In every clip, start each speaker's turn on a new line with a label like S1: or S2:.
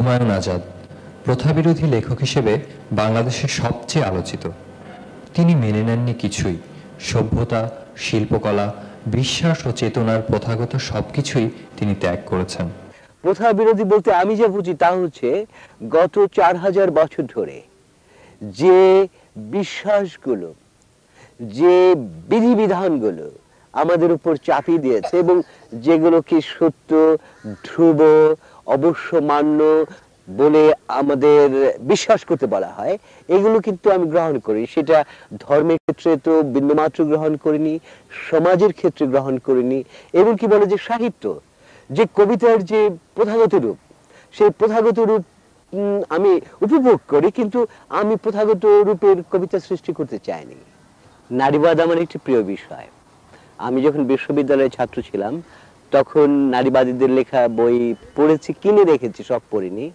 S1: হুমায়ুন আজাদ প্রথাবিরোধী লেখক হিসেবে বাংলাদেশের সবচেয়ে আলোচিত। তিনি মেনে নেননি কিছুই, সভ্যতা, শিল্পকলা, বিশ্বাস ও চেতনার প্রথাগত সবকিছুই তিনি ত্যাগ করেছেন।
S2: প্রথা বিরোধী বলতে আমি যা বুঝি তা হচ্ছে গত 4000 বছর ধরে যে বিশ্বাসগুলো, যে বিধিবিধানগুলো আমাদের উপর চাপিয়ে দিয়েছে এবং যেগুলোকে সত্য, ধ্রুব, অবশ্য মান্য বলে আমাদের বিশ্বাস করতে বলা হয়, এগুলো কিন্তু আমি গ্রহণ করি। সেটা ধর্মের ক্ষেত্রে তো বিন্দুমাত্র গ্রহণ করিনি, সমাজের ক্ষেত্রে গ্রহণ করিনি, এবং কি বলে যে সাহিত্য, যে কবিতার যে প্রথাগত রূপ, সেই প্রথাগত রূপ আমি উপভোগ করি, কিন্তু আমি প্রথাগত রূপের কবিতা সৃষ্টি করতে চাইনি। নারীবাদ আমার একটি প্রিয় বিষয়। আমি যখন বিশ্ববিদ্যালয়ের ছাত্র ছিলাম তখন নারীবাদীদের লেখা বই পড়েছি, কিনে রেখেছি, সব পড়িনি।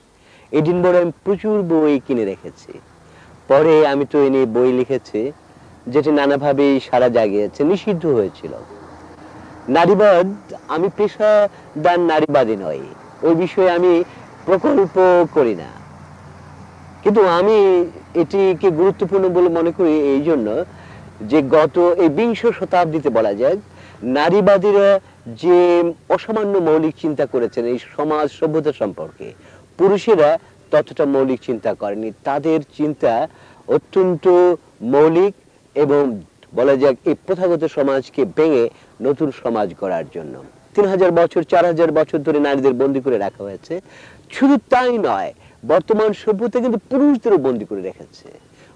S2: এডিনবরায় আমি প্রচুর বই কিনে রেখেছি। পরে আমি তো এনে বই লিখেছি যেটি নানাভাবেই সাড়া জাগিয়েছে, নিষিদ্ধ হয়েছিল। নারীবাদ, আমি পেশাদার নারীবাদী নই, ওই বিষয়ে আমি প্রকল্প করি না, কিন্তু আমি এটিকে গুরুত্বপূর্ণ বলে মনে করি এই জন্য যে গত এই 20 শতাব্দীতে বলা যায় নারীবাদীরা যে অসামান্য মৌলিক চিন্তা করেছেন এই সমাজ সভ্যতা সম্পর্কে, পুরুষেরা ততটা মৌলিক চিন্তা করেনি। তাদের চিন্তা অত্যন্ত মৌলিক এবং বলা যাক এই প্রথাগত সমাজকে ভেঙে নতুন সমাজ গড়ার জন্য। 3000 বছর 4000 বছর ধরে নারীদের বন্দী করে রাখা হয়েছে। শুধু তাই নয়, বর্তমান সভ্যতা কিন্তু পুরুষদেরও বন্দী করে রেখেছে।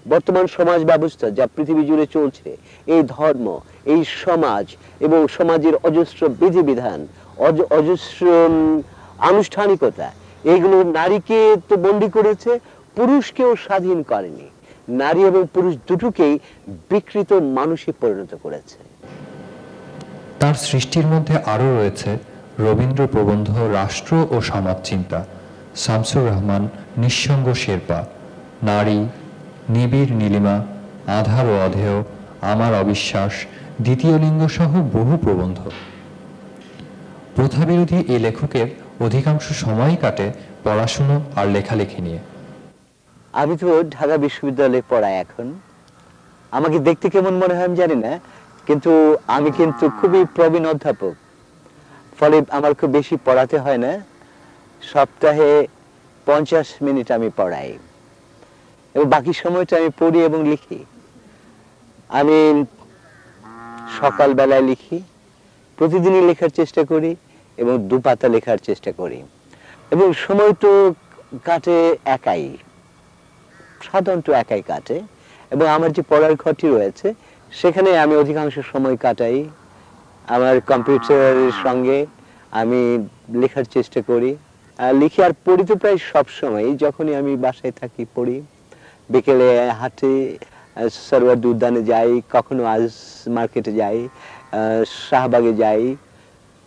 S2: বর্তমান সমাজ ব্যবস্থা যা পৃথিবী জুড়ে চলছে, এই ধর্ম, এই সমাজ এবং সমাজের অজস্র বিধিবিধান, অজস্র আনুষ্ঠানিকতা, এগুলো নারীকে তো বন্দী করেছে, পুরুষকেও স্বাধীন করেনি। নারী এবং পুরুষ দুটোকেই বিকৃত মানুষে পরিণত করেছে।
S1: তার সৃষ্টির মধ্যে আরও রয়েছে রবীন্দ্র প্রবন্ধ রাষ্ট্র ও সমাজ চিন্তা, শামসুর রহমান নিঃসঙ্গ শেরপা, নারী, নিবিড় নীলিমা, আধার ও অধেয়, আমার অবিশ্বাস, দ্বিতীয় লিঙ্গ সহ বহু প্রবন্ধ। প্রথাবিরোধী এই লেখকের অধিকাংশ সময়ই কাটে পড়াশুনো আর লেখালেখি নিয়ে।
S2: আমি তো ঢাকা বিশ্ববিদ্যালয়ে পড়াই এখন। আমাকে দেখতে কেমন মনে হয় আমি জানি না, কিন্তু আমি কিন্তু খুবই প্রবীণ অধ্যাপক, ফলে আমার খুব বেশি পড়াতে হয় না। সপ্তাহে 50 মিনিট আমি পড়াই এবং বাকি সময়টা আমি পড়ি এবং লিখি। আমি সকালবেলায় লিখি, প্রতিদিনই লেখার চেষ্টা করি এবং 2 পাতা লেখার চেষ্টা করি, এবং সময় তো কাটে একাই, সাধারণত একাই কাটে। এবং আমার যে পড়ার ঘরটি রয়েছে সেখানে আমি অধিকাংশ সময় কাটাই। আমার কম্পিউটারের সঙ্গে আমি লেখার চেষ্টা করি, লিখি আর পড়ি তো প্রায় সব সময়। যখনই আমি বাসায় থাকি পড়ি, বিকেলে হাঁটে, সরোয়ার্দী উদ্যানে যাই, কখনো আজ মার্কেটে যাই, শাহবাগে যাই।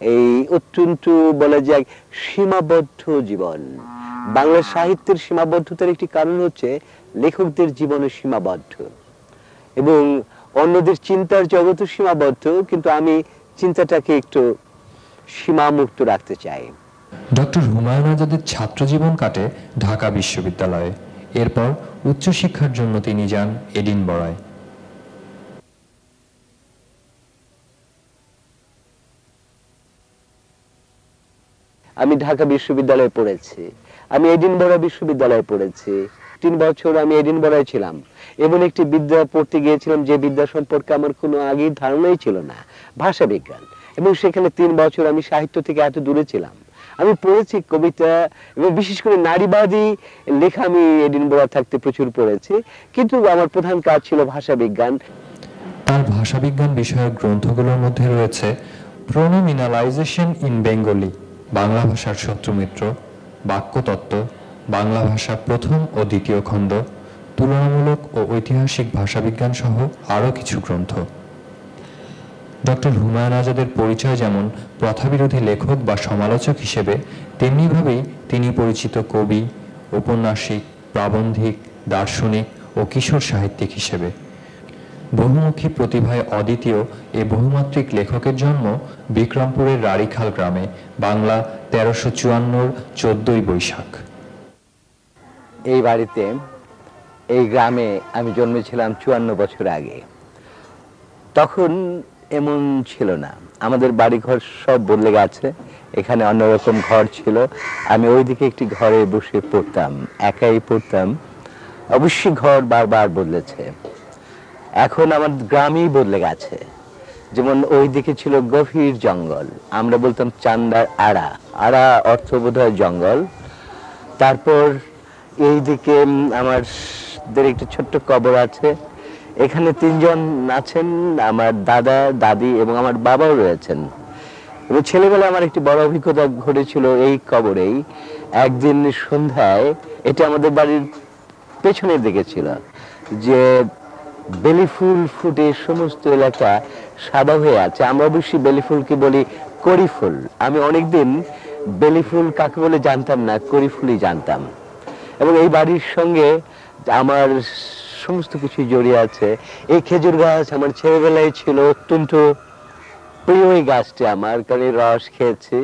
S2: এই অত্যন্ত বলা যায় সীমাবদ্ধ জীবন। বাংলা সাহিত্যের সীমাবদ্ধতার একটি কারণ হচ্ছে লেখকদের জীবনে সীমাবদ্ধ এবং অন্যদের চিন্তার জগৎ সীমাবদ্ধ, কিন্তু আমি চিন্তাটাকে একটু সীমামুক্ত রাখতে চাই।
S1: ডক্টর হুমায়ুন আজাদের ছাত্র জীবন কাটে ঢাকা বিশ্ববিদ্যালয়ে। এরপর উচ্চশিক্ষার জন্য তিনি যান এডিনবরায়।
S2: আমি ঢাকা বিশ্ববিদ্যালয়ে পড়েছি, আমি এডিনবরা বিশ্ববিদ্যালয়ে পড়েছি। 3 বছর আমি এডিনবরায় ছিলাম। এমন একটি বিদ্যা পড়তে গিয়েছিলাম যে বিদ্যা সম্পর্কে আমার কোনো আগেই ধারণাই ছিল না, ভাষা বিজ্ঞান। এবং সেখানে 3 বছর আমি সাহিত্য থেকে এত দূরে ছিলাম। আমি পড়েছি কবিতা এবং বিশেষ করে নারীবাদী লেখা আমি এডিনবরা থাকতে প্রচুর পড়েছি, কিন্তু আমার প্রধান কাজ ছিল ভাষা বিজ্ঞান।
S1: তার ভাষাবিজ্ঞান বিষয়ক গ্রন্থগুলোর মধ্যে রয়েছে প্রোনোমিনালাইজেশন ইন বেঙ্গলি, বাংলা ভাষার শত্রুমিত্র, বাক্যতত্ত্ব, বাংলা ভাষা প্রথম ও দ্বিতীয় খণ্ড, তুলনামূলক ও ঐতিহাসিক ভাষাবিজ্ঞান সহ আরও কিছু গ্রন্থ। ডক্টর হুমায়ুন আজাদের পরিচয় যেমন প্রথাবিরোধী লেখক বা সমালোচক হিসেবে, তেমনিভাবেই তিনি পরিচিত কবি, ঔপন্যাসিক, প্রাবন্ধিক, দার্শনিক ও কিশোর সাহিত্যিক হিসেবে। বহুমুখী প্রতিভায় অদ্বিতীয় এ বহুমাত্রিক লেখকের জন্ম বিক্রমপুরের রাড়ীখাল গ্রামে, বাংলা 1354 14ই বৈশাখ।
S2: এই বাড়িতে, এই গ্রামে আমি জন্মেছিলাম 54 বছর আগে। তখন এমন ছিল না, আমাদের বাড়িঘর সব বদলে গেছে। এখানে অন্যরকম ঘর ছিল। আমি ওইদিকে একটি ঘরে বসে পড়তাম, একাই পড়তাম। অবশ্যই ঘর বারবার বদলেছে। এখন আমার গ্রামই বদলে গেছে। যেমন ওইদিকে ছিল গভীর জঙ্গল, আমরা বলতাম চান্দার আড়া। আড়া অর্থ বোধহয় জঙ্গল। তারপর এইদিকে আমাদের একটি ছোট্ট কবর আছে। এখানে 3 জন আছেন, আমার দাদা, দাদি এবং আমার বাবাও রয়েছেন। এবং ছেলেবেলায় আমার একটি বড় অভিজ্ঞতা ঘটেছিল এই কবরেই। একদিন সন্ধ্যায়, এটা আমাদের বাড়ির পেছনের দিকে ছিল, যে বেলি ফুল ফুটে সমস্ত এলাকা সাদা হয়ে আছে। আমরা অবশ্যই বেলি ফুলকে বলি কড়ি ফুল। আমি অনেকদিন বেলি ফুল কাকে বলে জানতাম না, কড়ি ফুলই জানতাম। এবং এই বাড়ির সঙ্গে আমার সমস্ত কিছু জড়িয়ে আছে। এই খেজুর গাছ আমার ছেলেবেলায় ছিল অত্যন্ত প্রিয় এই গাছটি আমার, কারণ এই রস খেয়েছি।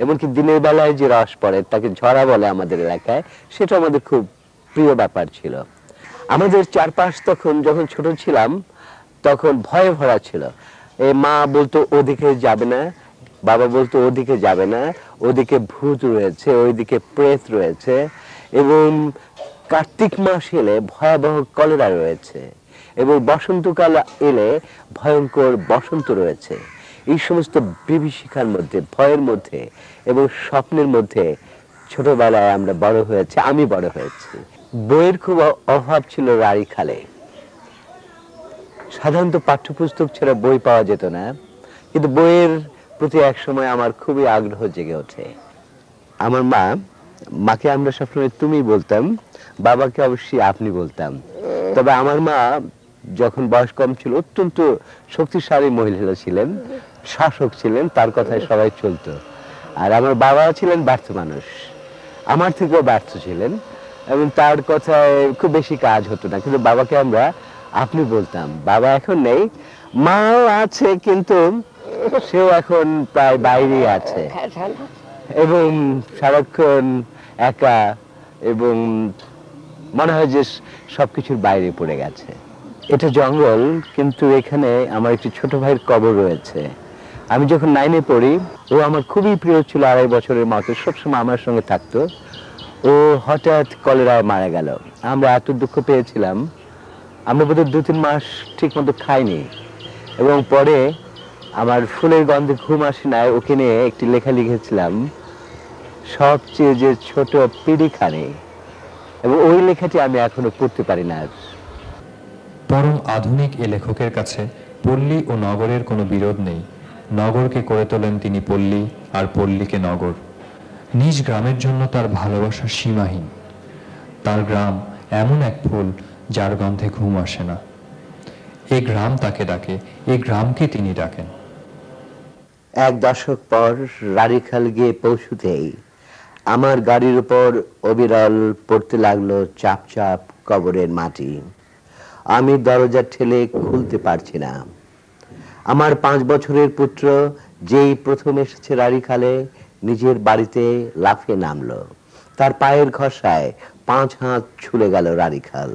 S2: এমনকি দিনের বেলায় যে রস পড়ে তাকে ঝরা বলে আমাদের এলাকায়, সেটা আমাদের খুব প্রিয় ব্যাপার ছিল। আমাদের চারপাশ তখন যখন ছোট ছিলাম তখন ভয়ে ভরা ছিল। এই মা বলতো ওদিকে যাবে না, বাবা বলতো ওদিকে যাবে না, ওদিকে ভূত রয়েছে, ওইদিকে প্রেত রয়েছে। এবং কার্তিক মাস এলে ভয়াবহ কলেরা রয়েছে, এবং বসন্তকাল এলে ভয়ঙ্কর বসন্ত রয়েছে। এই সমস্ত বিভীষিকার মধ্যে, ভয়ের মধ্যে এবং স্বপ্নের মধ্যে ছোটবেলায় আমরা বড় হয়েছি, আমি বড় হয়েছি। বইয়ের খুব অভাব ছিল রাড়ীখালে। সাধারণত পাঠ্যপুস্তক ছাড়া বই পাওয়া যেত না, কিন্তু বইয়ের প্রতি এক সময় আমার খুবই আগ্রহ জেগে ওঠে। আমার মাকে আমরা সবসময় তুমি বলতাম, বাবাকে অবশ্যই আপনি বলতাম। তবে আমার মা যখন বয়স কম ছিল অত্যন্ত শক্তিশালী মহিলা ছিলেন, শাসক ছিলেন, তার কথায় সবাই চলতো। আর আমার বাবা ছিলেন ব্যর্থ মানুষ, আমার থেকেও ব্যর্থ ছিলেন, এবং তার কথায় খুব বেশি কাজ হতো না। কিন্তু বাবাকে আমরা আপনি বলতাম। বাবা এখন নেই, মাও আছে, কিন্তু সেও এখন প্রায় বাইরে আছে এবং সারাক্ষণ একা, এবং মনে হয় যে সবকিছুর বাইরে পড়ে গেছে। এটা জঙ্গল, কিন্তু এখানে আমার একটি ছোট ভাইয়ের কবর রয়েছে। আমি যখন 9-এ পড়ি, ও আমার খুবই প্রিয় ছিল, 2.5 বছরের মতো, সবসময় আমার সঙ্গে থাকতো। ও হঠাৎ কলেরায় মারা গেল। আমরা এত দুঃখ পেয়েছিলাম, আমরা বোধহয় 2-3 মাস ঠিক মতো খাইনি। এবং পরে আমার ফুলের গন্ধে ঘুম আসে না, ওকে নিয়ে একটি লেখা লিখেছিলাম, সবচেয়ে যে ছোট পিড়িখানে। এবং ওই লেখাটি আমি এখনো পড়তে পারি না।
S1: পরম আধুনিক এ লেখকের কাছে পল্লী ও নগরের কোনো বিরোধ নেই। নগরকে করে তোলেন তিনি পল্লী, আর পল্লীকে নগর। নিজ গ্রামের জন্য তার ভালোবাসা সীমাহীন। তার গ্রাম এমন এক ফুল যার গন্ধে ঘুম আসে না। এই গ্রাম তাকে ডাকে, এই গ্রামকে তিনি ডাকেন।
S2: 1 দশক পর রাড়ীখাল গিয়ে পৌঁছুতেই আমার গাড়ির উপর অবিরল পড়তে লাগলো চাপ চাপ কবরের মাটি। আমি দরজা ঠেলে খুলতে পারছি না। আমার 5 বছরের পুত্র যেই প্রথম এসেছে রাড়ীখালে, নিজের বাড়িতে লাফিয়ে নামলো। তার পায়ের ঘষায় 5 হাত ছুলে গেল রাড়ীখাল।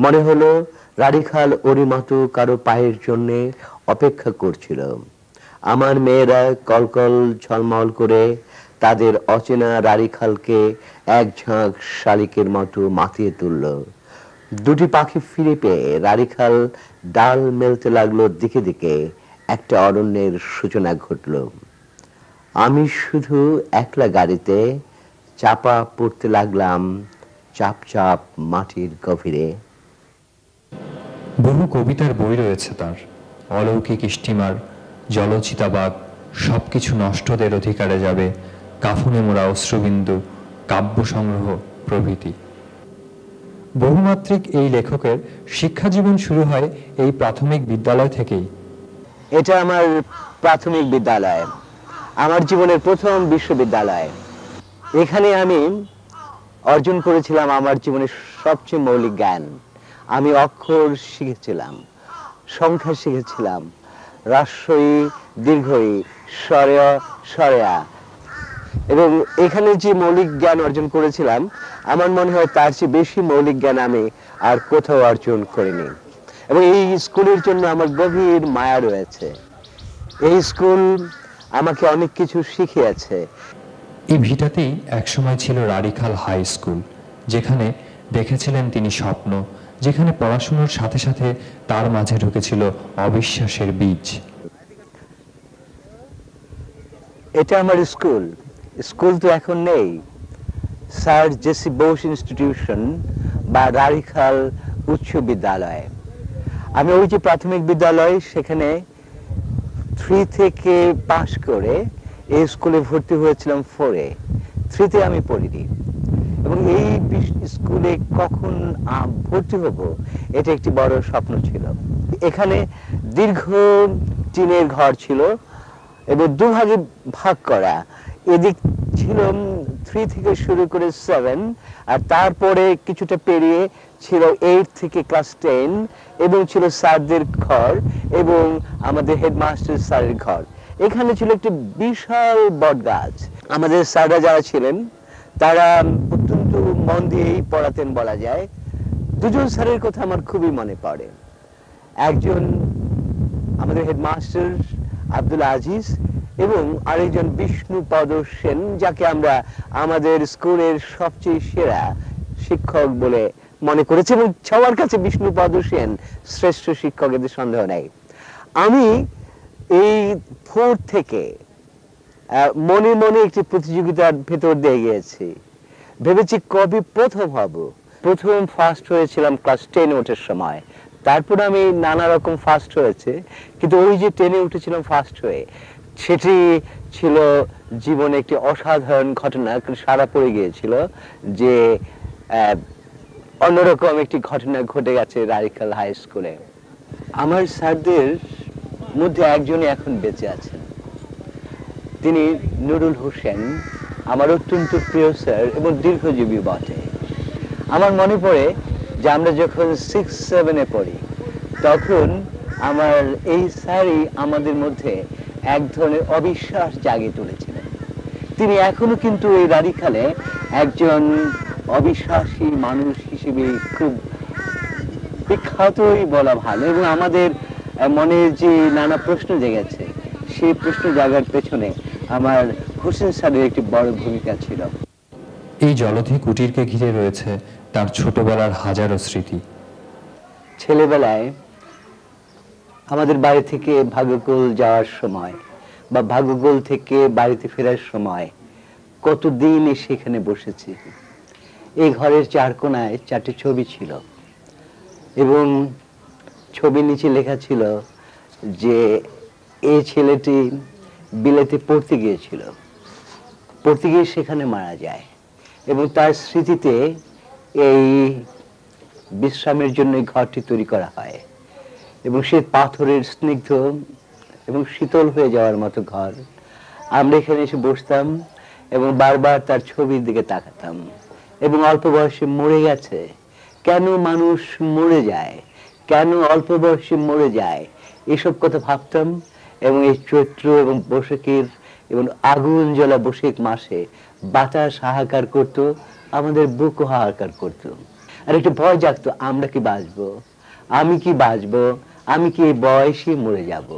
S2: মনে হলো রাড়ীখাল ওরই মতো কারো পায়ের জন্য অপেক্ষা করছিল। আমার মেয়েরা কলকল ঝলমল করে তাদের অচেনা রাড়ীখালকে এক ঝাঁক শালিকের মতো মাতিয়ে তুলল। 2টি পাখি ফিরে পেয়ে রাড়ীখাল ডাল মেলতে লাগলো দিকে দিকে। একটা অরণ্যের সূচনা ঘটল। আমি শুধু একলা গাড়িতে চাপা পড়তে লাগলাম চাপ চাপ মাটির গভীরে।
S1: বহু কবিতার বই রয়েছে তার। অলৌকিক স্টিমার, জলচিতাবাগ, সবকিছু নষ্টদের অধিকারে যাবে, কাফনে মোড়া অশ্রুবিন্দু, কাব্য সংগ্রহ প্রভৃতি। বহুমাত্রিক এই লেখকের শিক্ষা জীবন শুরু হয় এই প্রাথমিক বিদ্যালয় থেকেই।
S2: এটা আমার প্রাথমিক বিদ্যালয়, আমার জীবনের প্রথম বিশ্ববিদ্যালয়। এখানে আমি অর্জন করেছিলাম আমার জীবনের সবচেয়ে মৌলিক জ্ঞান। আমি অক্ষর শিখেছিলাম, সংখ্যা শিখেছিলাম, হ্রস্বই দীর্ঘই, স্বরেয় স্বরেয়া। এবং এখানে যে মৌলিক জ্ঞান অর্জন করেছিলাম আমার মনে হয় তার চেয়ে বেশি মৌলিক জ্ঞান আমি আর কোথাও অর্জন করিনি। এবং এই স্কুলের জন্য আমার গভীর মায়া রয়েছে। এই স্কুল আমাকে অনেক কিছু শিখিয়েছে।
S1: এই ভিটাতেই একসময় ছিল রাড়ীখাল হাই স্কুল, যেখানে দেখেছিলেন তিনি স্বপ্ন, যেখানে পড়াশোনার সাথে সাথে তার মাঝে ঢুকেছিল অবিশ্বাসের বীজ।
S2: এটা আমার স্কুল। স্কুল তো এখন নেই। স্যার জেসি বোস ইনস্টিটিউশন বা রাড়ীখাল উচ্চ বিদ্যালয়। আমি ওই যে প্রাথমিক বিদ্যালয় সেখানে 3 থেকে পাশ করে এই স্কুলে ভর্তি হয়েছিলাম 4-এ। 3-তে আমি পড়িনি। এবং এই স্কুলে কখন ভর্তি হব এটা একটি বড় স্বপ্ন ছিল। এখানে দীর্ঘ টিনের ঘর ছিল এবং দুভাগে ভাগ করা। এদিক ছিল 3 থেকে শুরু করে 7, আর তারপরে কিছুটা পেরিয়ে ছিল 8 থেকে ক্লাস 10, এবং ছিল স্যারদের ঘর এবং আমাদের হেডমাস্টার স্যারের ঘর। এখানে ছিল একটি বিশাল বট গাছ। আমাদের স্যাররা যারা ছিলেন তারা অত্যন্ত মন দিয়েই পড়াতেন বলা যায়। দুজন স্যারের কথা আমার খুবই মনে পড়ে। একজন আমাদের হেডমাস্টার আব্দুল আজিজ এবং আরেকজন বিষ্ণুপদ সেন, যাকে আমরা আমাদের স্কুলের সবচেয়ে সেরা শিক্ষক বলে মনে করেছি, এবং সবার কাছে বিষ্ণুপদ সেন শ্রেষ্ঠ শিক্ষক, এতে সন্দেহ নেই। আমি এই 4 থেকে মনে মনে একটি প্রতিযোগিতার ভেতর দিয়ে গিয়েছি। ভেবেছি কবে প্রথম হব। প্রথম ফার্স্ট হয়েছিলাম ক্লাস 10 ওঠার সময়। তারপর আমি নানা রকম ফার্স্ট হয়েছে, কিন্তু ওই যে 10-এ উঠেছিলাম ফার্স্ট হয়ে, সেটি ছিল জীবনে একটি অসাধারণ ঘটনা। সারা পড়ে গিয়েছিল যে অন্যরকম একটি ঘটনা ঘটে গেছে রাড়ীখাল হাই স্কুলে। আমার স্যারদের মধ্যে একজনই এখন বেঁচে আছেন। তিনি নুরুল হোসেন, আমার অত্যন্ত প্রিয় স্যার এবং দীর্ঘজীবী বটে। আমার মনে পড়ে যে আমরা যখন 6-7-এ পড়ি তখন আমার এই স্যারই আমাদের মধ্যে এক ধরনের অবিশ্বাস জাগিয়ে তুলেছিলেন। তিনি এখনো কিন্তু এই রাড়ীখালে একজন অবিশ্বাসী মানুষ হিসেবে খুব বিখ্যাতই বলা ভালো, এবং আমাদের মনে যে নানা প্রশ্ন জেগেছে সেই প্রশ্ন জাগার পেছনে আমার হোসেন স্যারের একটি বড় ভূমিকা ছিল।
S1: এই জলধি কুটিরকে ঘিরে রয়েছে তার ছোটবেলার হাজারো স্মৃতি।
S2: ছেলেবেলায় আমাদের বাড়ি থেকে ভাগ্যকুল যাওয়ার সময় বা ভাগ্যকুল থেকে বাড়িতে ফেরার সময় কতদিন সেখানে বসেছি। এই ঘরের 4 কোণায় 4টি ছবি ছিল এবং ছবির নিচে লেখা ছিল যে এই ছেলেটি বিলেতে পড়তে গিয়েছিল, পড়তে গিয়ে সেখানে মারা যায়, এবং তার স্মৃতিতে এই বিশ্রামের জন্য ঘরটি তৈরি করা হয়। এবং সে পাথরের স্নিগ্ধ এবং শীতল হয়ে যাওয়ার মতো ঘর। আমরা এখানে এসে বসতাম এবং বারবার তার ছবির দিকে তাকাতাম, এবং অল্প বয়সে মরে গেছে, কেন মানুষ মরে যায়, কেন অল্প বয়সে মরে যায়, এসব কথা ভাবতাম। এবং এই চৈত্র এবং বৈশাখের এবং আগুন জ্বলা বৈশাখ মাসে বাতাস হাহাকার করতো, আমাদের বুকও হাহাকার করতো, আর একটু ভয় জাগতো, আমরা কি বাঁচবো, আমি কি বাঁচবো, আমি কি এই বয়সে মরে যাব,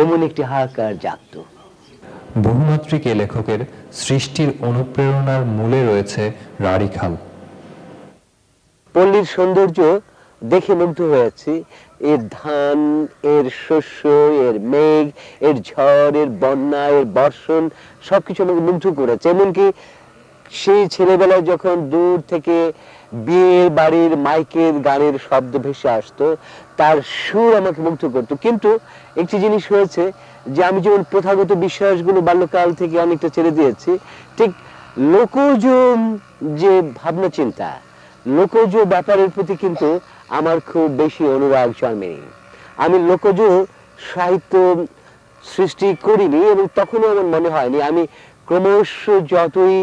S2: এমন একটি হাহাকার জাগতো।
S1: বহুমাত্রিক এ লেখকের সৃষ্টির অনুপ্রেরণার মূলে রয়েছে রাড়ীখাল।
S2: পল্লীর সৌন্দর্য দেখে মুগ্ধ হয়েছি। এর ধান, এর শস্য, এর মেঘ, এর ঝড়, এর বন্যা, এর বর্ষণ, সবকিছু আমাকে মুগ্ধ করেছে। এমনকি সেই ছেলেবেলায় যখন দূর থেকে বিয়ের বাড়ির মাইকের গানের শব্দ ভেসে আসতো, তার সুর আমাকে মুগ্ধ করতো। কিন্তু একটি জিনিস হয়েছে যে আমি যেমন প্রথাগত বিশ্বাসগুলো বাল্যকাল থেকে অনেকটা ছেড়ে দিয়েছি, ঠিক লোকজ যে ভাবনা চিন্তা, লোকজ ব্যাপারের প্রতি কিন্তু আমার খুব বেশি অনুরাগ জন্মেনি। আমি লোকজ সাহিত্য সৃষ্টি করিনি এবং তখনও আমার মনে হয়নি। আমি ক্রমশ যতই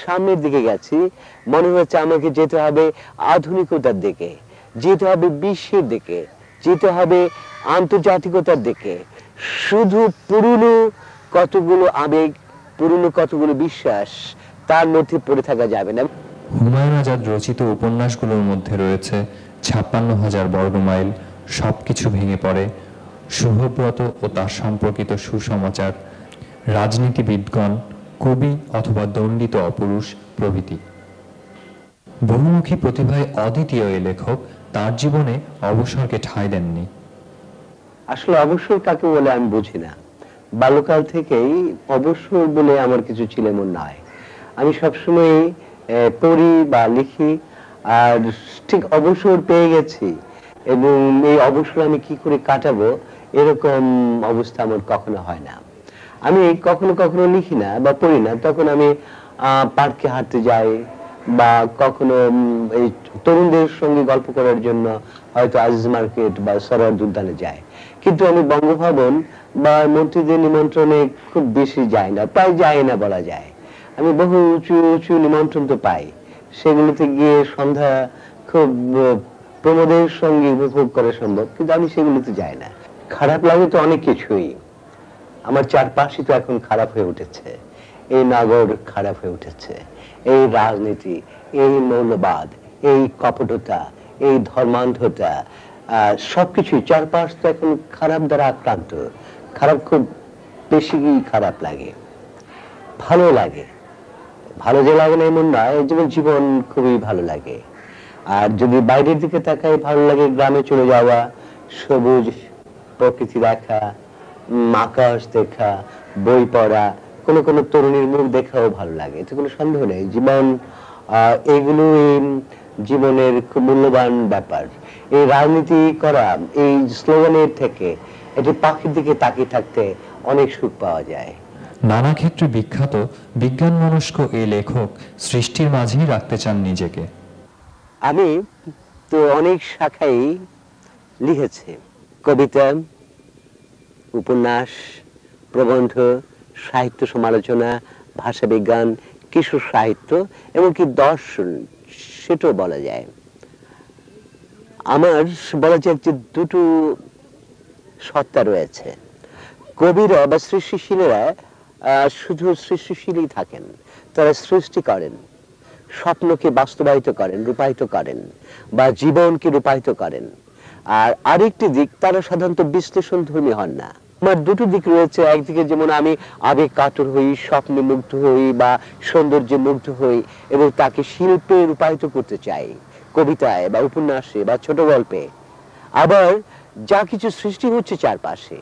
S2: সামনের দিকে গেছি মনে হচ্ছে আমাকে যেতে হবে আধুনিকতার দিকে, যেতে হবে বিশ্বের দিকে, যেতে হবে আন্তর্জাতিকতার দিকে। শুধু পুরনো কতগুলো আবেগ পুরনো কতগুলো বিশ্বাস তার মধ্যে পড়ে থাকা যাবে না।
S1: হুমায়ুন আজাদ রচিত উপন্যাসগুলোর মধ্যে রয়েছে ৫৬,০০০ বর্গমাইল, সবকিছু ভেঙে পড়ে, শুভব্রত ও তার সম্পর্কিত সুসমাচার, রাজনীতিবিদগণ, কবি অথবা দণ্ডিত অপুরুষ প্রভৃতি। বহুমুখী প্রতিভায় অদ্বিতীয় এ লেখক তার জীবনে অবসরকে ঠাঁই দেননি।
S2: আসলে অবসর কাকে বলে আমি বুঝি না। বাল্যকাল থেকেই অবসর বলে আমার কিছু ছিল এমন নয়। আমি সবসময় পড়ি বা লিখি, আর ঠিক অবসর পেয়ে গেছি এবং এই অবসর আমি কি করে কাটাবো এরকম অবস্থা আমার কখনো হয় না। আমি কখনো কখনো লিখি না বা পড়ি না, তখন আমি পার্কে হাঁটতে যাই বা কখনো এই তরুণদের সঙ্গে গল্প করার জন্য হয়তো আজিজ মার্কেট বা সরোয়ার্দী উদ্যানে যাই। কিন্তু আমি বঙ্গভবন বা মন্ত্রীদের নিমন্ত্রণে খুব বেশি যাই না, প্রায় যাই না বলা যায়। আমি বহু উঁচু উঁচু নিমন্ত্রণ তো পাই, সেগুলোতে গিয়ে সন্ধ্যা খুব প্রমোদের সঙ্গে উপভোগ করা সম্ভব, কিন্তু আমি সেগুলোতে যাই না। খারাপ লাগে তো অনেক কিছুই, আমার চারপাশে তো এখন খারাপ হয়ে উঠেছে। এই নগর খারাপ হয়ে উঠেছে, এই রাজনীতি, এই মৌলবাদ, এই কপটতা, এই ধর্মান্ধতা, সবকিছু চারপাশ তো এখন খারাপ দ্বারা আক্রান্ত। খারাপ, খুব বেশি খারাপ লাগে। ভালো লাগে, ভালো যে লাগে না এমন নয়, যেমন জীবন খুবই ভালো লাগে। আর যদি বাইরের দিকে তাকাই, ভালো লাগে গ্রামে চলে যাওয়া, সবুজ প্রকৃতি দেখা, আকাশ দেখা, বই পড়া, কোন কোন তরুণীর মুখ দেখাও ভালো লাগে, এতে কোনো সন্দেহ নেই। জীবন এগুলো জীবনের খুব মূল্যবান ব্যাপার। এই রাজনীতি করা, এই স্লোগানের থেকে এটি পাখির দিকে তাকিয়ে থাকতে অনেক সুখ পাওয়া যায়।
S1: নানা ক্ষেত্রে বিখ্যাত বিজ্ঞান মনস্ক এই লেখক সৃষ্টির মাঝেই রাখতে চান নিজেকে।
S2: আমি তো অনেক শাখায় লিখেছি, কবিতা, উপন্যাস, প্রবন্ধ, সাহিত্য সমালোচনা, ভাষা বিজ্ঞান, কিশোর সাহিত্য, এমনকি দর্শন, সেটাও বলা যায়। আমার বলা যায় যে দুটো সত্তা রয়েছে। কবিরা বা সৃষ্টিশীলেরা শুধু সৃষ্টিশীলই থাকেন, তারা সৃষ্টি করেন, স্বপ্নকে বাস্তবায়িত করেন, রূপায়িত করেন, বা জীবনকে রূপায়িত করেন। আর আরেকটি দিক, তারা সাধারণত বিশ্লেষণ ধর্মী হন না। আমার দুটো দিক রয়েছে। একদিকে যেমন আমি আবেগ কাতর হই, স্বপ্নে মুগ্ধ হই বা সৌন্দর্যে মুগ্ধ হই এবং তাকে শিল্পে রূপায়িত করতে চাই, কবিতায় বা উপন্যাসে বা ছোট গল্পে। আবার যা কিছু সৃষ্টি হচ্ছে চারপাশে,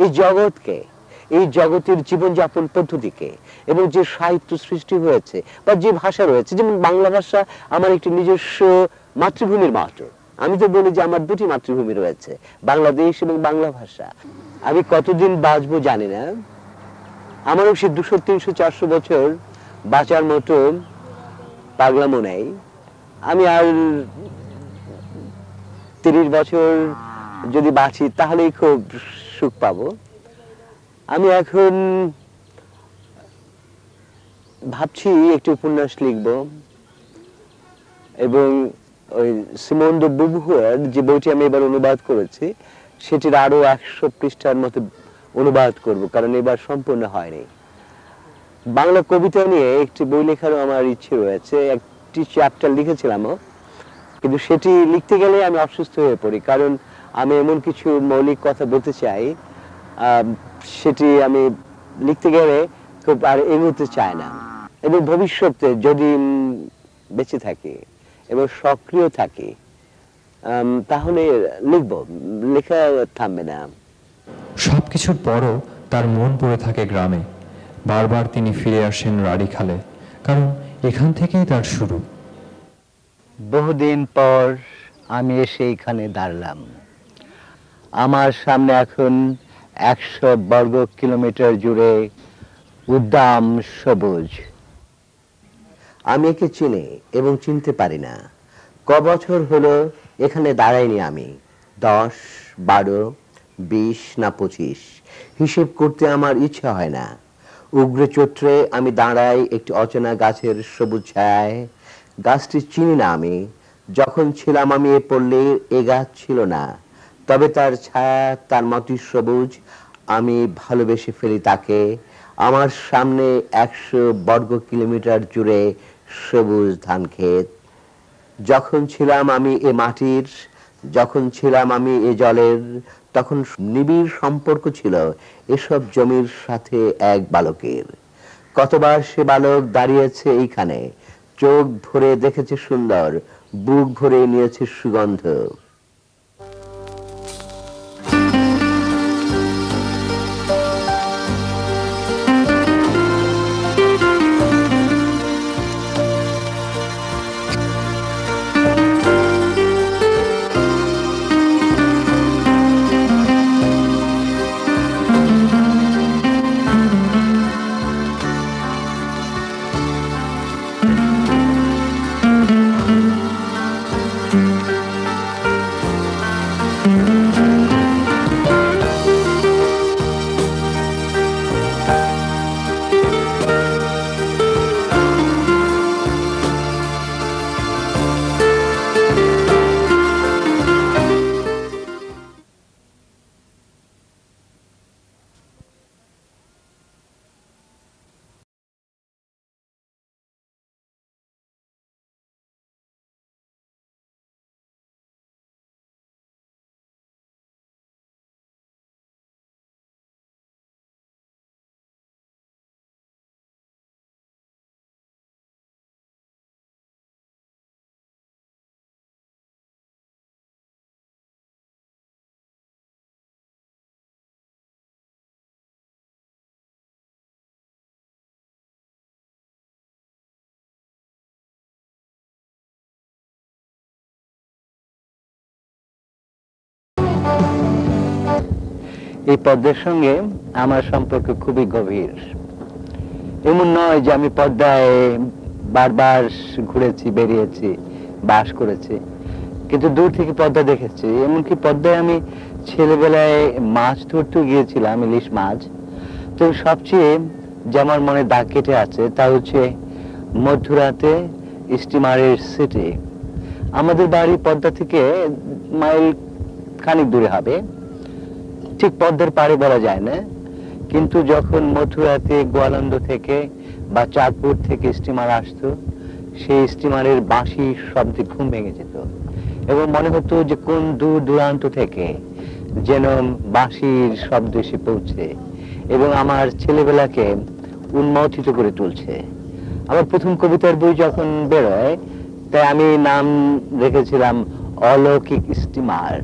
S2: এই জগৎকে, এই জগতের জীবনযাপন পদ্ধতিকে, এবং যে সাহিত্য সৃষ্টি হয়েছে বা যে ভাষা রয়েছে, যেমন বাংলা ভাষা আমার একটি নিজস্ব মাতৃভূমির মতো। আমি তো বলি যে আমার দুটি মাতৃভূমি রয়েছে, বাংলাদেশ এবং বাংলা ভাষা। আমি কতদিন বাঁচবো জানি না, আমারও সে 200, 300, 400 বছর বাঁচার মতো পাগলামো নেই। আমি আর 30 বছর যদি বাঁচি তাহলেই খুব সুখ পাবো। আমি এখন ভাবছি একটি উপন্যাস লিখব, এবং ওই সিমোন দ্য বুভুয়ার যে বইটি আমি এবার অনুবাদ করেছি, সেটির আরো 100 পৃষ্ঠার মতো অনুবাদ করব, কারণ এবার সম্পূর্ণ হয়নি। বাংলা কবিতা নিয়ে একটি বই লেখারও আমার ইচ্ছে রয়েছে, একটি চ্যাপ্টার লিখেছিলামও, কিন্তু সেটি লিখতে গেলে আমি অসুস্থ হয়ে পড়ি, কারণ আমি এমন কিছু মৌলিক কথা বলতে চাই, সেটি আমি লিখতে গেলে খুব আর এগোতে চায় না। এবং ভবিষ্যতে যদি বেঁচে থাকি এবং সক্রিয় থাকি, তাহলে লিখব, লেখা থামবে না।
S1: সবকিছুর পরও তার মন পড়ে থাকে গ্রামে। বারবার তিনি ফিরে আসেন রাড়ীখালে, কারণ এখান থেকেই তার শুরু।
S2: বহুদিন পর আমি এসে এখানে দাঁড়ালাম। আমার সামনে এখন 100 বর্গ কিলোমিটার জুড়ে উদ্দাম সবুজ। আমি একে চিনি এবং চিনতে পারি না। বছর হলো এখানে দাঁড়াইনি আমি, 10, 12, 20 না 25, হিসেব করতে আমার ইচ্ছা হয় না। উগ্র চৈত্রে আমি দাঁড়াই একটি অচেনা গাছের সবুজ ছায়ায়। গাছটি চিনি না আমি, যখন ছিলাম আমি এ পল্লীর, এ গাছ ছিল না, তবে তার ছায়া তার মতই সবুজ। আমি ভালোবেসে ফেলি তাকে, আমার সামনে 100 বর্গ কিলোমিটার জুড়ে সবুজ ধান ক্ষেত। যখন ছিলাম আমি এ মাটির, যখন ছিলাম আমি এ জলের, তখন নিবিড় সম্পর্ক ছিল এসব জমির সাথে এক বালকের। কতবার সে বালক দাঁড়িয়েছে এইখানে, চোখ ভরে দেখেছে সুন্দর, বুক ভরে নিয়েছে সুগন্ধ। এই পদ্মের সঙ্গে আমার সম্পর্ক খুবই গভীর। এমন নয় যে আমি পদ্মায় বারবার ঘুরেছি, বেরিয়েছি, বাস করেছি, কিন্তু দূর থেকে পদ্মা দেখেছি। এমনকি পদ্মায় আমি ছেলেবেলায় মাছ ধরতে গিয়েছিলাম, ইলিশ মাছ। তো সবচেয়ে যে আমার মনে দাগ কেটে আছে তা হচ্ছে মধ্যরাতে স্টিমারের সিটি। আমাদের বাড়ি পদ্মা থেকে মাইল খানিক দূরে হবে, ঠিক পদ্মার পাড়ে বলা যায় না, কিন্তু যখন মথুরাতে গোয়ালন্দ থেকে বা চাঁদপুর থেকে স্টিমার আসতো, সেই স্টিমারের বাঁশির শব্দে ঘুম ভেঙে যেত এবং মনে হতো যে কোন দূর দূরান্ত থেকে যেন বাঁশির শব্দ এসে পৌঁছে এবং আমার ছেলেবেলাকে উন্মোচিত করে তুলছে। আমার প্রথম কবিতার বই যখন বেরোয়, তাই আমি নাম রেখেছিলাম অলৌকিক স্টিমার।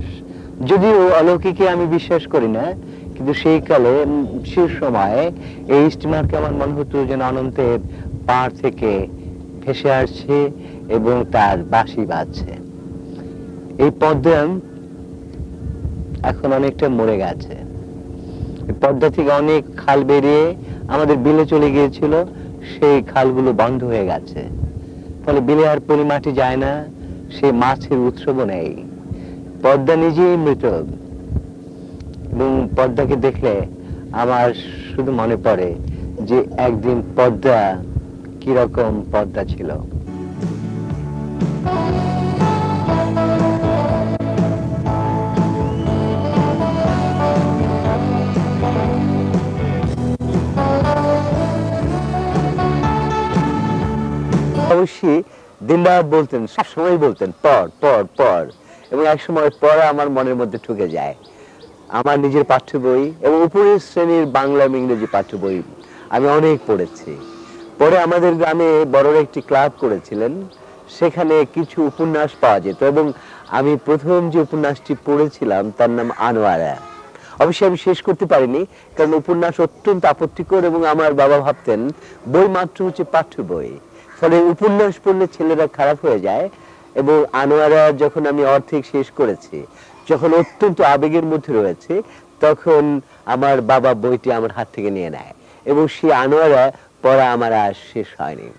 S2: যদিও অলৌকিকে আমি বিশ্বাস করি না, কিন্তু সেই কালে, সেই সময় এই স্টিমারকে আমার মনে হতো যেন অনন্তের পাড় থেকে ভেসে আসছে এবং তার বাঁশি বাজছে। এই পদ্মা এখন অনেকটা মরে গেছে। পদ্মা থেকে অনেক খাল বেরিয়ে আমাদের বিলে চলে গিয়েছিল, সেই খালগুলো বন্ধ হয়ে গেছে, ফলে বিলে আর পরিমাটি যায় না, সেই মাছের উৎসবও নেই। পদ্মা নিজেই মৃত এবং পদ্মাকে দেখলে আমার শুধু মনে পড়ে যে একদিন পদ্মা কিরকম পদ্মা ছিল। অবশ্যই দিনরাত বলতেন, সবসময় বলতেন পড় পড় পড়, এবং একসময় পড়া আমার মনের মধ্যে ঢুকে যায়। আমার নিজের পাঠ্য বই এবং উপরের শ্রেণীর বাংলা এবং ইংরেজি পাঠ্য বই আমি অনেক পড়েছি। পরে আমাদের গ্রামে বড়রা একটি ক্লাব করেছিলেন, সেখানে কিছু উপন্যাস পাওয়া যেত এবং আমি প্রথম যে উপন্যাসটি পড়েছিলাম তার নাম আনোয়ারা। অবশ্যই আমি শেষ করতে পারিনি, কারণ উপন্যাস অত্যন্ত আপত্তিকর এবং আমার বাবা ভাবতেন বই মাত্র হচ্ছে পাঠ্য বই, ফলে উপন্যাস পড়লে ছেলেরা খারাপ হয়ে যায়। এবং আনোয়ারা যখন আমি অর্ধেক শেষ করেছি, যখন অত্যন্ত আবেগের মধ্যে রয়েছে, তখন আমার বাবা বইটি আমার হাত থেকে নিয়ে নেয় এবং সেই আনোয়ারা পড়া আমার আর শেষ হয়নি।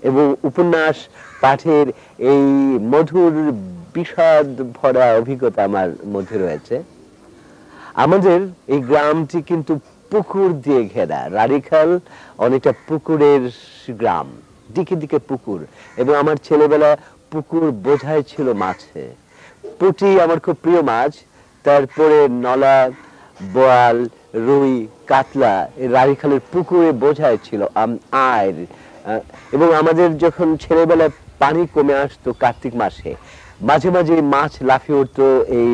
S2: এবং উপন্যাস পাঠের এই মধুর বিষাদ ভরা অভিজ্ঞতা আমার মধ্যে রয়েছে। আমাদের এই গ্রামটি কিন্তু পুকুর দিয়ে ঘেরা, রাড়িখাল অনেকটা পুকুরের গ্রাম, দিকে দিকে পুকুর, এবং আমার ছেলেবেলা পুকুর বোঝাই ছিল মাছে। পুঁটি আমার খুব প্রিয় মাছ, তারপরে নলা, বোয়াল, রুই, কাতলা এই রানীখালের পুকুরে বোঝায় ছিল আয়। এবং আমাদের যখন ছেলেবেলায় পানি কমে আসতো কার্তিক মাসে, মাঝে মাঝে মাছ লাফিয়ে উঠতো এই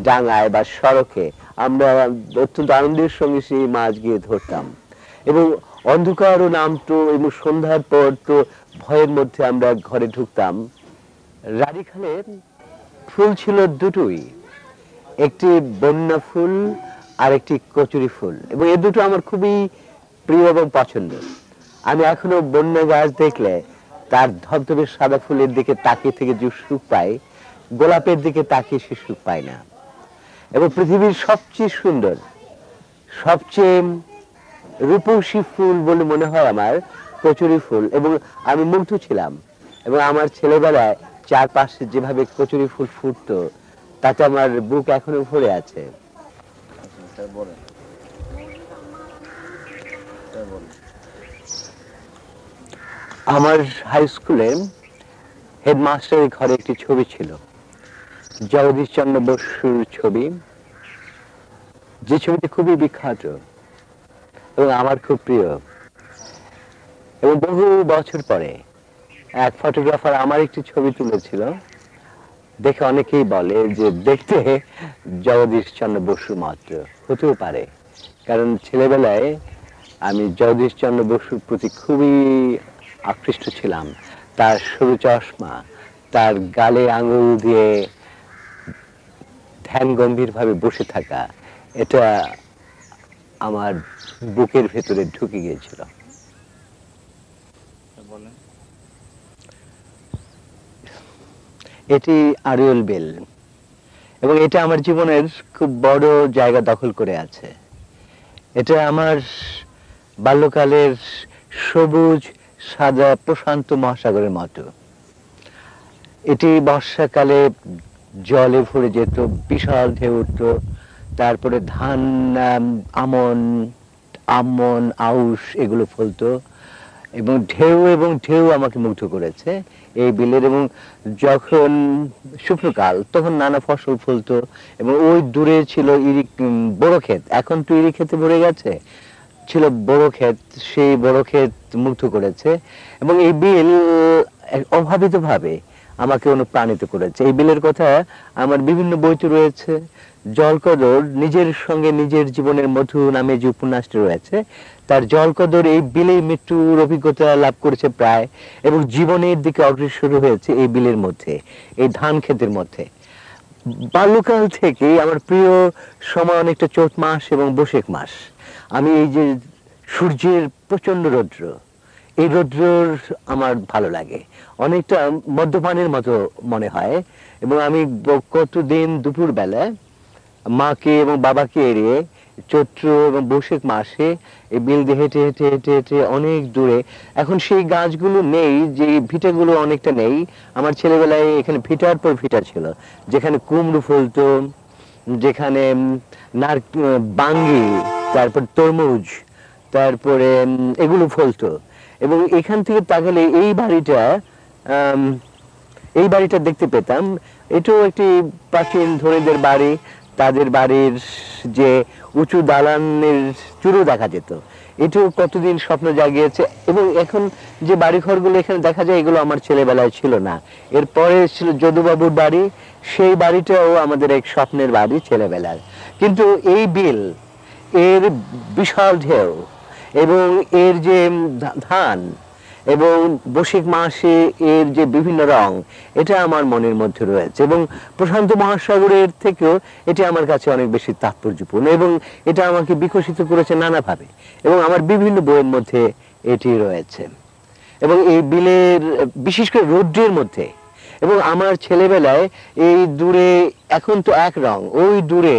S2: ডাঙায় বা সড়কে, আমরা অত্যন্ত আনন্দের সঙ্গে সেই মাছ গিয়ে ধরতাম। এবং অন্ধকারও নামতো এবং সন্ধ্যার পর তো ভয়ের মধ্যে আমরা ঘরে ঢুকতাম। রানীখালে ফুল ছিল দুটোই, একটি বন্যা ফুল আর একটি কচুরি ফুল, এবং এই দুটো আমার খুবই প্রিয় এবং পছন্দ। আমি এখনো বন্যা গাছ দেখলে তার ধবধবে সাদা ফুলের দিকে তাকিয়ে থেকে যে সুখ পাই, গোলাপের দিকে তাকিয়ে সে সুখ পাই না। এবং পৃথিবীর সবচেয়ে সুন্দর, সবচেয়ে রূপসী ফুল বলে মনে হয় আমার কচুরি ফুল। এবং আমি মুগ্ধ ছিলাম, এবং আমার ছেলেবেলায় চারপাশে যেভাবে কচুরি ফুল ফুটতো তাতে আমার বুক এখনো ভরে আছে। আমার হাই স্কুলে হেডমাস্টারের ঘরে একটি ছবি ছিল, জগদীশ চন্দ্র বসুর ছবি, যে ছবিটি খুবই বিখ্যাত এবং আমার খুব প্রিয়। এবং বহু বছর পরে এক ফটোগ্রাফার আমার একটি ছবি তুলেছিল, দেখে অনেকেই বলে যে দেখতে জগদীশ চন্দ্র বসু মাত্র। হতেও পারে, কারণ ছেলেবেলায় আমি জগদীশ চন্দ্র বসুর প্রতি খুবই আকৃষ্ট ছিলাম। তার সরু চশমা, তার গালে আঙুল দিয়ে ধ্যান গম্ভীর ভাবে বসে থাকা, এটা আমার বুকের ভেতরে ঢুকে গিয়েছিল। এটি আড়িয়ল বিল, এবং এটা আমার জীবনের খুব বড় জায়গা দখল করে আছে। এটা আমার বাল্যকালের সবুজ সাদা প্রশান্ত মহাসাগরের মতো। এটি বর্ষাকালে জলে ভরে যেত, বিশাল ঢেউ উঠত, তারপরে ধান, আমন, আউশ এগুলো ফলতো, এবং ঢেউ আমাকে মুগ্ধ করেছে এই বিলের। এবং যখন শুকনোকাল তখন নানা ফসল ফলতো, এবং ওই দূরে ছিল বড় ক্ষেত, এখন তো ইরি ক্ষেতে ভরে গেছে, ছিল বড় ক্ষেত, সেই বড় ক্ষেত মুগ্ধ করেছে। এবং এই বিল অভাবিত ভাবে আমাকে অনুপ্রাণিত করেছে। এই বিলের কথা আমার বিভিন্ন বইতে রয়েছে। জলকদর নিজের সঙ্গে নিজের জীবনের মধু নামে যে উপন্যাসটি রয়েছে, তার জলকদর এই বিলে মৃত্যুর অভিজ্ঞতা লাভ করেছে প্রায়, এবং জীবনের দিকে অগ্রসর হয়েছে এই বিলের মধ্যে, এই ধান ক্ষেতের মধ্যে। বাল্যকাল থেকে আমার প্রিয় সময় অনেকটা চৈত মাস এবং বৈশাখ মাস। আমি এই যে সূর্যের প্রচন্ড রৌদ্র, এই রৌদ্র আমার ভালো লাগে, অনেকটা মদ্যপানের মতো মনে হয়। এবং আমি কতদিন দুপুর বেলায় মাকে এবং বাবাকে এড়িয়ে চৈত্র এবং বৈশাখ মাসে এই বিল দিয়ে হেঁটে হেঁটে হেঁটে হেঁটে অনেক দূরে, এখন সেই গাছগুলো নেই, যে ভিটাগুলো অনেকটা নেই। আমার ছেলেবেলায় এখানে ভিটার পর ভিটা ছিল, যেখানে কুমড়ো ফলতো, যেখানে বাঙ্গি, তারপর তরমুজ, তারপরে এগুলো ফলতো। এবং এখান থেকে তাকালে এই বাড়িটা দেখতে পেতাম। এটাও একটি প্রাচীন ধনীদের বাড়ি, তাদের বাড়ির যে উঁচু দালানের চূড়ো দেখা যেত, এটাও কতদিন স্বপ্ন জাগিয়েছে। এবং এখন যে বাড়িঘরগুলো এখানে দেখা যায়, এগুলো আমার ছেলেবেলায় ছিল না। এরপরে ছিল যদুবাবুর বাড়ি, সেই বাড়িটাও আমাদের এক স্বপ্নের বাড়ি ছেলেবেলার। কিন্তু এই বিল, এর বিশাল ঢেউ এবং এর যে ধান এবং বৈশাখ মাসে এর যে বিভিন্ন রং, এটা আমার মনের মধ্যে রয়েছে। এবং প্রশান্ত মহাসাগরের থেকেও এটি আমার কাছে অনেক বেশি তাৎপর্যপূর্ণ, এবং এটা আমাকে বিকশিত করেছে নানাভাবে, এবং আমার বিভিন্ন বইয়ের মধ্যে এটি রয়েছে। এবং এই বিলের বিশেষ করে রৌদ্রের মধ্যে, এবং আমার ছেলেবেলায় এই দূরে, এখন তো এক রং, ওই দূরে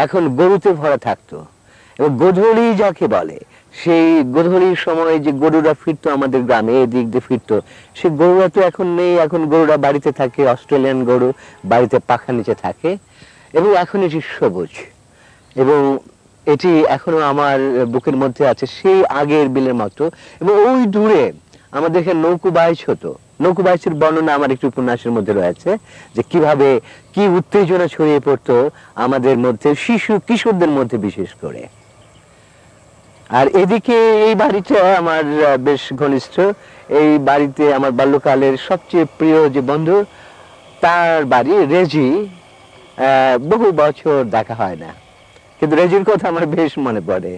S2: এখন গরুতে ভরা থাকতো, এবং গোধূলি যাকে বলে, সেই গোধূলির সময় যে গরুরা ফিরতো আমাদের গ্রামে, এদিক দিয়ে ফিরতো, সে গরুরা তো এখন নেই। এখন গরুরা বাড়িতে থাকে, অস্ট্রেলিয়ান গরু বাড়িতে পাখা নিচে থাকে, এবং এখন এটি সবুজ, এবং এটি এখনো আমার বুকের মধ্যে আছে সেই আগের বিলের মতো। এবং ওই দূরে আমাদের এখানে নৌকো বাইচ হতো, নৌকো বাইচের বর্ণনা আমার একটি উপন্যাসের মধ্যে রয়েছে, যে কিভাবে কি উত্তেজনা ছড়িয়ে পড়তো আমাদের মধ্যে, শিশু কিশোরদের মধ্যে বিশেষ করে। আর এদিকে এই বাড়িটা আমার বেশ ঘনিষ্ঠ। এই বাড়িতে আমার বাল্যকালের সবচেয়ে প্রিয় যে বন্ধু, তার বাড়ি রেজি। বহু বছর দেখা হয় না, কিন্তু রেজির কথা আমার বেশ মনে পড়ে।